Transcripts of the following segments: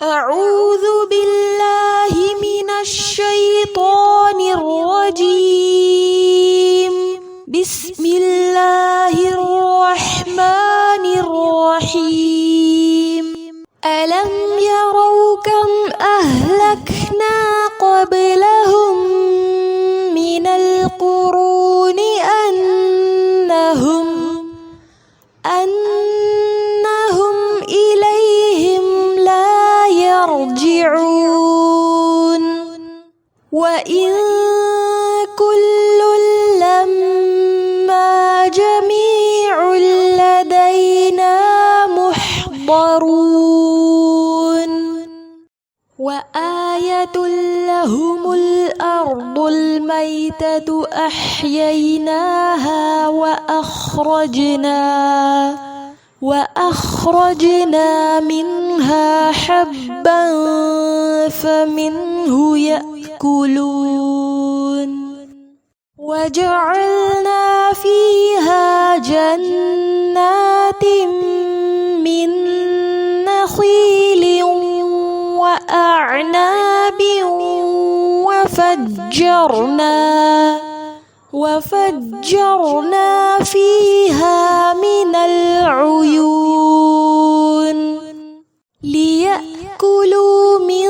أعوذ بالله من الشيطان الرجيم. بسم الله الرحمن الرحيم. ألم يروا كم أهلكنا قبلهم من القرون أنهم إليهم لا يرجعون. وإن كل لما جميع لدينا محضرون. وآية لهم الأرض الميتة أحييناها وأخرجنا منها حبا فمنه يأكلون. وجعلنا فيها جنات من نخيل وأعناب وفجرنا فيها من العيون ليأكلوا من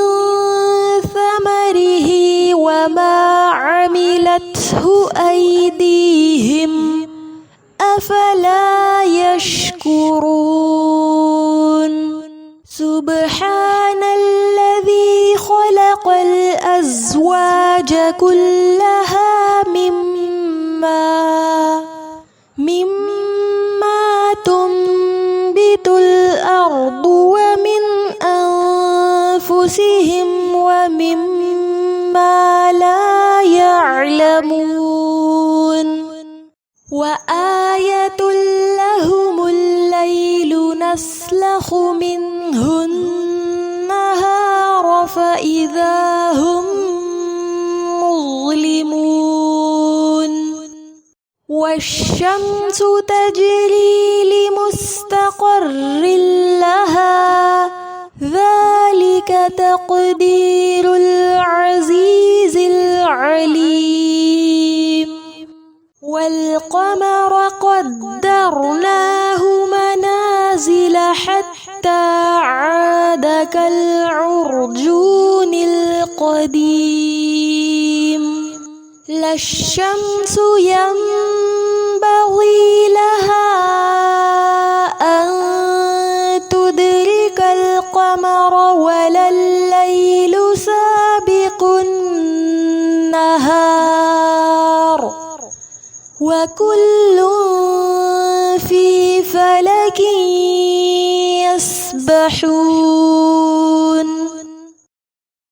ثمره وما عملته أيديهم أفلا يشكرون. سبحان الذي خلق الأزواج كلها مما تنبت الأرض ومن أنفسهم ومما لا يعلمون. وآية لهم الليل نسلخ منه النهار فإذا هم مظلمون. والشمس تجري لمستقر لها ذلك تقدير العزيز العليم. والقمر قدرناه منازل حتى عاد كالعرجون القديم. لا الشمس ينبغي لها أن تدرك القمر ولا الليل سابق النهار وكل في فلك يسبحون.